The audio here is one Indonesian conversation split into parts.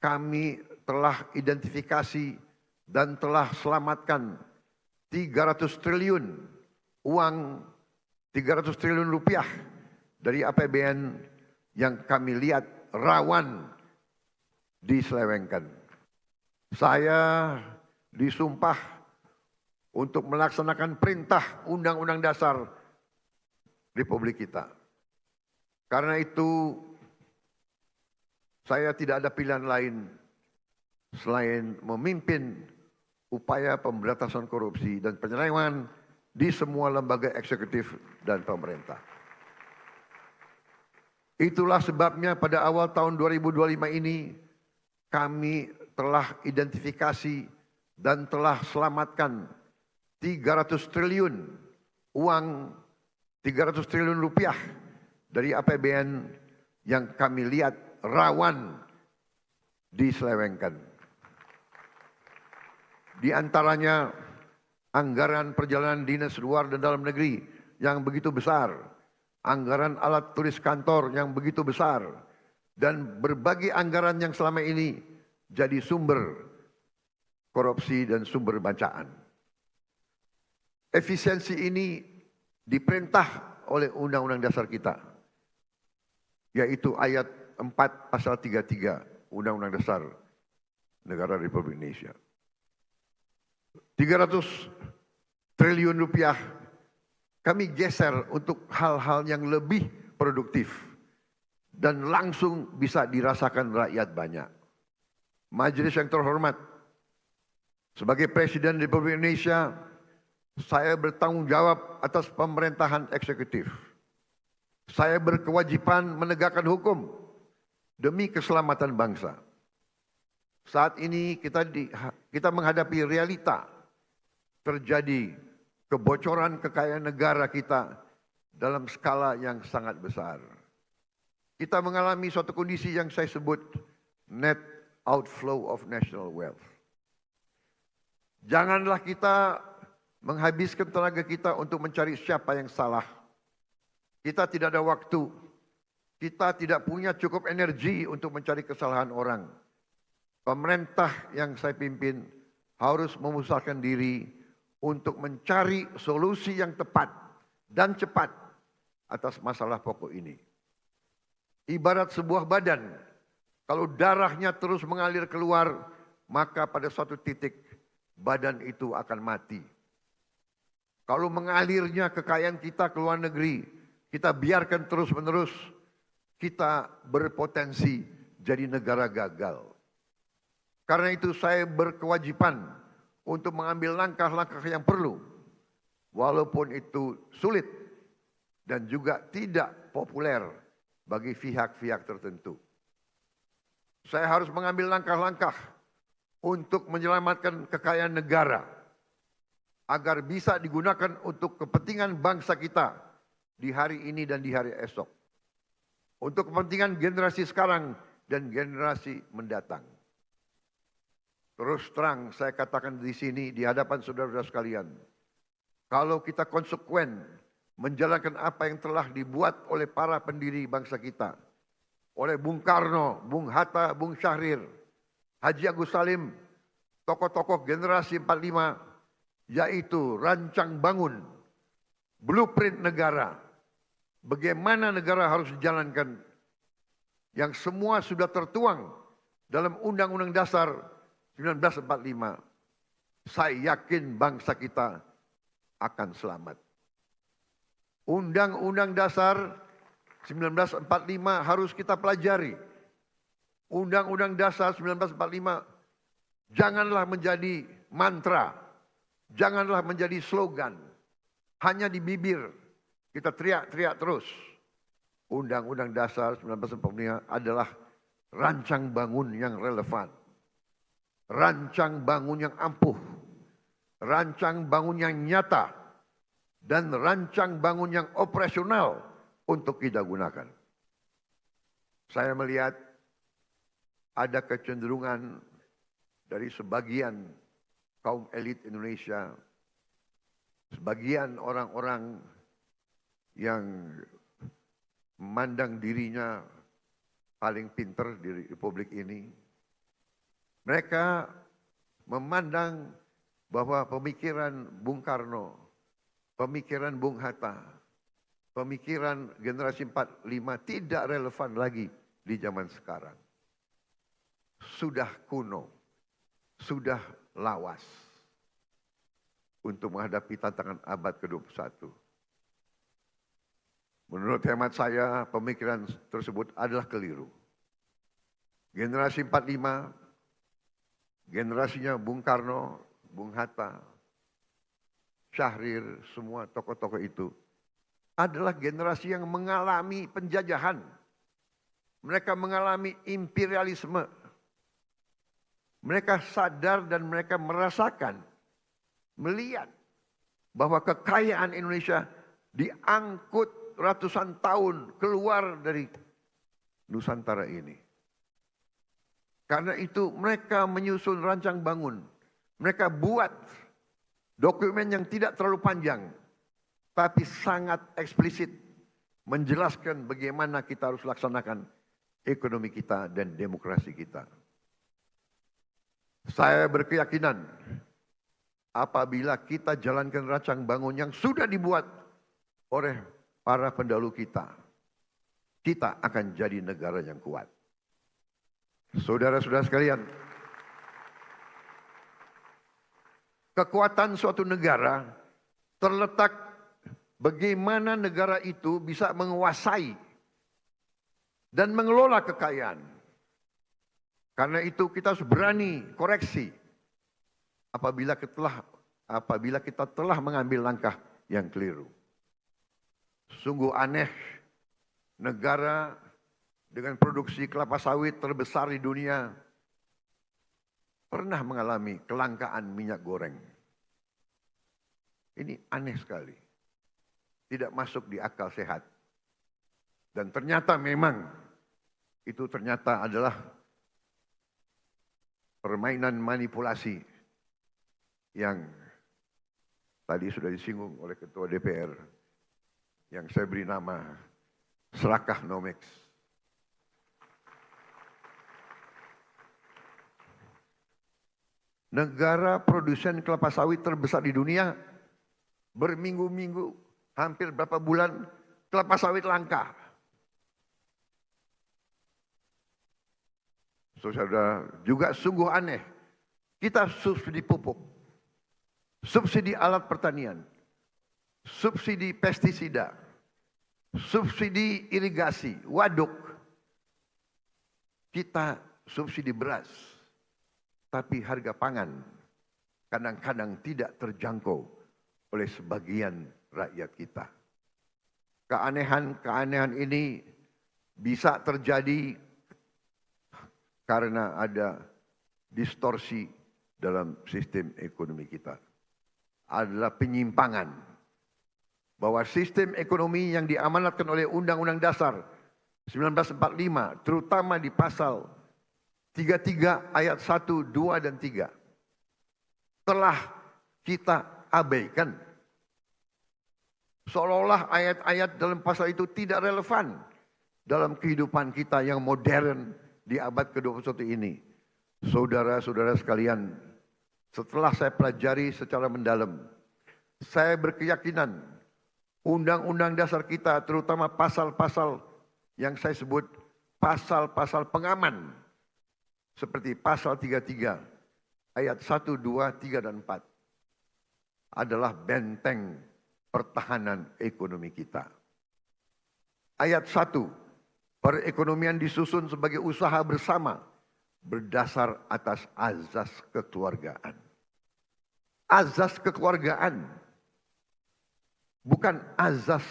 kami telah identifikasi dan telah selamatkan 300 triliun uang 300 triliun rupiah dari APBN yang kami lihat rawan diselewengkan. Saya disumpah untuk melaksanakan perintah Undang-Undang Dasar Republik kita. Karena itu saya tidak ada pilihan lain selain memimpin upaya pemberantasan korupsi dan penyelewengan di semua lembaga eksekutif dan pemerintah. Itulah sebabnya pada awal tahun 2025 ini kami telah identifikasi dan telah selamatkan 300 triliun uang 300 triliun rupiah dari APBN yang kami lihat rawan diselewengkan. Di antaranya anggaran perjalanan dinas luar dan dalam negeri yang begitu besar, anggaran alat tulis kantor yang begitu besar, dan berbagai anggaran yang selama ini jadi sumber korupsi dan sumber bacaan. Efisiensi ini diperintah oleh Undang-Undang Dasar kita, yaitu ayat 4 pasal 33 Undang-Undang Dasar Negara Republik Indonesia. 300 triliun rupiah kami geser untuk hal-hal yang lebih produktif dan langsung bisa dirasakan rakyat banyak. Majelis yang terhormat, sebagai Presiden Republik Indonesia, saya bertanggung jawab atas pemerintahan eksekutif. Saya berkewajiban menegakkan hukum demi keselamatan bangsa. Saat ini kita menghadapi realita terjadi kebocoran kekayaan negara kita dalam skala yang sangat besar. Kita mengalami suatu kondisi yang saya sebut net outflow of national wealth. Janganlah kita menghabiskan tenaga kita untuk mencari siapa yang salah. Kita tidak ada waktu. Kita tidak punya cukup energi untuk mencari kesalahan orang. Pemerintah yang saya pimpin harus memusatkan diri untuk mencari solusi yang tepat dan cepat atas masalah pokok ini. Ibarat sebuah badan, kalau darahnya terus mengalir keluar, maka pada suatu titik badan itu akan mati. Kalau mengalirnya kekayaan kita ke luar negeri, kita biarkan terus-menerus, kita berpotensi jadi negara gagal. Karena itu saya berkewajiban untuk mengambil langkah-langkah yang perlu, walaupun itu sulit dan juga tidak populer bagi pihak-pihak tertentu. Saya harus mengambil langkah-langkah untuk menyelamatkan kekayaan negara, agar bisa digunakan untuk kepentingan bangsa kita di hari ini dan di hari esok. Untuk kepentingan generasi sekarang dan generasi mendatang. Terus terang saya katakan di sini di hadapan saudara-saudara sekalian. Kalau kita konsekuen menjalankan apa yang telah dibuat oleh para pendiri bangsa kita. Oleh Bung Karno, Bung Hatta, Bung Syahrir, Haji Agus Salim, tokoh-tokoh generasi 45, yaitu rancang bangun, blueprint negara, bagaimana negara harus dijalankan, yang semua sudah tertuang dalam Undang-Undang Dasar 1945. Saya yakin bangsa kita akan selamat. Undang-Undang Dasar 1945 harus kita pelajari. Undang-Undang Dasar 1945 janganlah menjadi mantra, janganlah menjadi slogan, hanya di bibir kita teriak-teriak terus. Undang-Undang Dasar 1945 adalah rancang bangun yang relevan, rancang bangun yang ampuh, rancang bangun yang nyata, dan rancang bangun yang operasional untuk kita gunakan. Saya melihat ada kecenderungan dari sebagian kaum elit Indonesia, sebagian orang-orang yang memandang dirinya paling pinter di Republik ini, Mereka memandang bahwa pemikiran Bung Karno, pemikiran Bung Hatta, pemikiran generasi 45 tidak relevan lagi di zaman sekarang. Sudah kuno, sudah lawas untuk menghadapi tantangan abad ke-21. Menurut hemat saya, pemikiran tersebut adalah keliru. Generasi 45, generasinya Bung Karno, Bung Hatta, Syahrir, semua tokoh-tokoh itu adalah generasi yang mengalami penjajahan. Mereka mengalami imperialisme. Mereka sadar dan mereka merasakan, melihat bahwa kekayaan Indonesia diangkut ratusan tahun keluar dari Nusantara ini. Karena itu mereka menyusun rancang bangun. Mereka buat dokumen yang tidak terlalu panjang, tapi sangat eksplisit menjelaskan bagaimana kita harus laksanakan ekonomi kita dan demokrasi kita. Saya berkeyakinan apabila kita jalankan rancang bangun yang sudah dibuat oleh para pendahulu kita, kita akan jadi negara yang kuat. Saudara-saudara sekalian, kekuatan suatu negara terletak bagaimana negara itu bisa menguasai dan mengelola kekayaan. Karena itu kita harus berani koreksi apabila kita telah mengambil langkah yang keliru. Sungguh aneh negara dengan produksi kelapa sawit terbesar di dunia pernah mengalami kelangkaan minyak goreng. Ini aneh sekali. Tidak masuk di akal sehat. Dan ternyata memang itu ternyata adalah permainan manipulasi yang tadi sudah disinggung oleh Ketua DPR yang saya beri nama Serakah Nomex. Negara produsen kelapa sawit terbesar di dunia berminggu-minggu, hampir berapa bulan kelapa sawit langka. Saudara, juga sungguh aneh. Kita subsidi pupuk, subsidi alat pertanian, subsidi pestisida, subsidi irigasi, waduk. Kita subsidi beras, tapi harga pangan kadang-kadang tidak terjangkau oleh sebagian rakyat kita. Keanehan-keanehan ini bisa terjadi karena ada distorsi dalam sistem ekonomi kita. Adalah penyimpangan bahwa sistem ekonomi yang diamanatkan oleh Undang-Undang Dasar 1945, terutama di pasal 33 ayat 1, 2, dan 3, telah kita abaikan. Seolah-olah ayat-ayat dalam pasal itu tidak relevan dalam kehidupan kita yang modern di abad ke-21 ini. Saudara-saudara sekalian, setelah saya pelajari secara mendalam, saya berkeyakinan Undang-Undang Dasar kita, terutama pasal-pasal yang saya sebut pasal-pasal pengaman, seperti pasal 33 ayat 1, 2, 3, dan 4, adalah benteng pertahanan ekonomi kita. Ayat 1, perekonomian disusun sebagai usaha bersama berdasar atas azas kekeluargaan. Azas kekeluargaan, bukan azas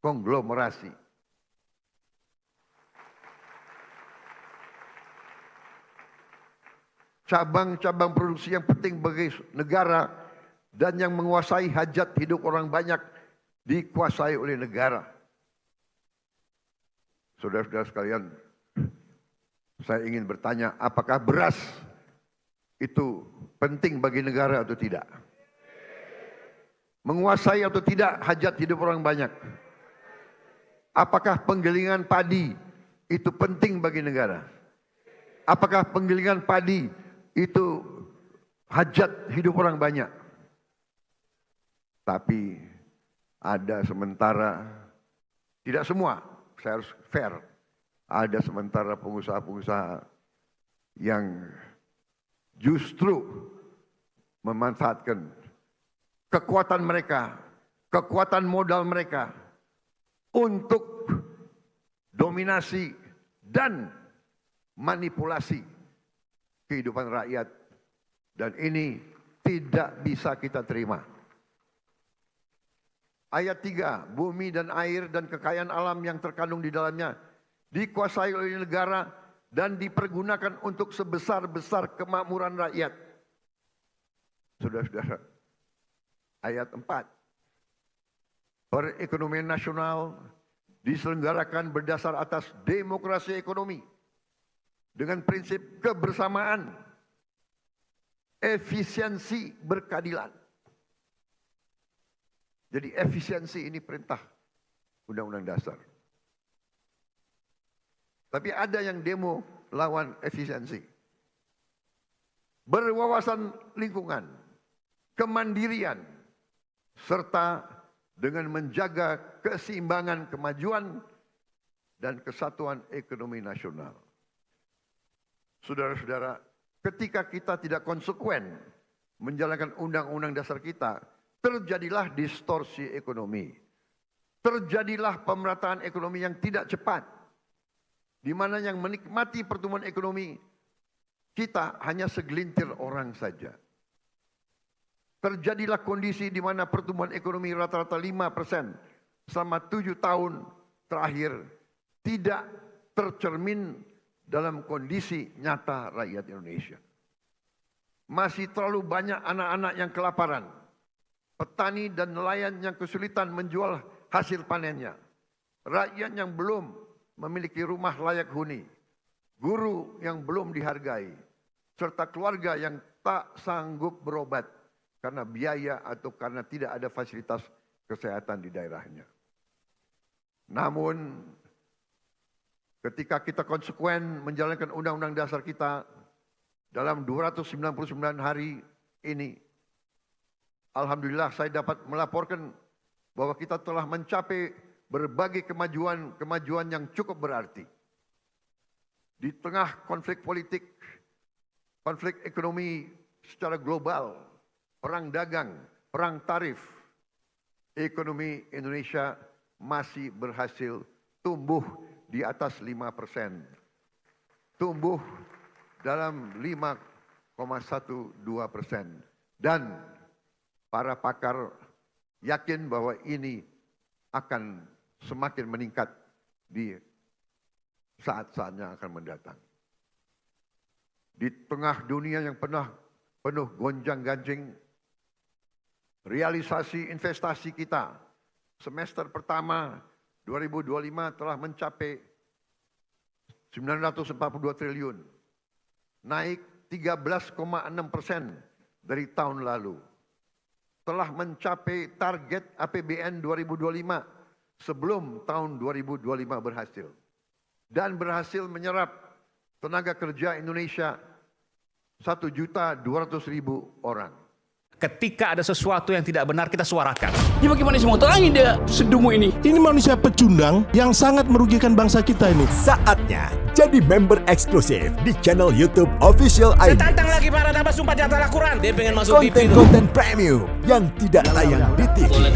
konglomerasi. Cabang-cabang produksi yang penting bagi negara dan yang menguasai hajat hidup orang banyak dikuasai oleh negara. Saudara-saudara sekalian, saya ingin bertanya, apakah beras itu penting bagi negara atau tidak? Menguasai atau tidak hajat hidup orang banyak? Apakah penggilingan padi itu penting bagi negara? Apakah penggilingan padi itu hajat hidup orang banyak. Tapi ada sementara, tidak semua, saya harus fair, ada sementara pengusaha-pengusaha yang justru memanfaatkan kekuatan mereka, kekuatan modal mereka untuk dominasi dan manipulasi kehidupan rakyat. Dan ini tidak bisa kita terima. Ayat 3, bumi dan air dan kekayaan alam yang terkandung di dalamnya dikuasai oleh negara dan dipergunakan untuk sebesar-besar kemakmuran rakyat. Saudara-saudara, ayat 4. Perekonomian nasional diselenggarakan berdasar atas demokrasi ekonomi dengan prinsip kebersamaan, efisiensi, berkeadilan. Jadi efisiensi ini perintah Undang-Undang Dasar. Tapi ada yang demo lawan efisiensi. Berwawasan lingkungan, kemandirian, serta dengan menjaga keseimbangan kemajuan dan kesatuan ekonomi nasional. Saudara-saudara, ketika kita tidak konsekuen menjalankan undang-undang dasar kita, terjadilah distorsi ekonomi. Terjadilah pemerataan ekonomi yang tidak cepat, di mana yang menikmati pertumbuhan ekonomi kita hanya segelintir orang saja. Terjadilah kondisi di mana pertumbuhan ekonomi rata-rata 5% selama 7 tahun terakhir tidak tercermin dalam kondisi nyata rakyat Indonesia. Masih terlalu banyak anak-anak yang kelaparan, petani dan nelayan yang kesulitan menjual hasil panennya, rakyat yang belum memiliki rumah layak huni, guru yang belum dihargai, serta keluarga yang tak sanggup berobat karena biaya atau karena tidak ada fasilitas kesehatan di daerahnya. Namun, ketika kita konsekuen menjalankan undang-undang dasar kita dalam 299 hari ini, alhamdulillah saya dapat melaporkan bahwa kita telah mencapai berbagai kemajuan yang cukup berarti. Di tengah konflik politik, konflik ekonomi secara global, perang dagang, perang tarif, ekonomi Indonesia masih berhasil tumbuh di atas 5%. Tumbuh dalam 5,12%. Dan para pakar yakin bahwa ini akan semakin meningkat di saat-saatnya akan mendatang. Di tengah dunia yang penuh gonjang-ganjing, realisasi investasi kita semester pertama 2025 telah mencapai 942 triliun, naik 13,6% dari tahun lalu. Telah mencapai target APBN 2025 sebelum tahun 2025 berhasil. Dan berhasil menyerap tenaga kerja Indonesia 1.200.000 orang. Ketika ada sesuatu yang tidak benar, kita suarakan. Ya bagaimana semua terangin dia sedungu ini? Ini manusia pecundang yang sangat merugikan bangsa kita ini. Saatnya jadi member eksklusif di channel YouTube Official ID. Tantang lagi para tambah sumpah di atas Al-Quran. Dia pengen masuk TV. Konten-konten premium yang tidak tayang di TV.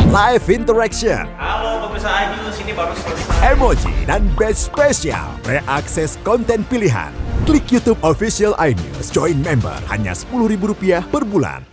Live interaction. Halo pemirsa iNews, ini baru selesai. Emoji dan badge spesial. Reakses konten pilihan. Klik YouTube Official iNews. Join member hanya Rp10.000 per bulan.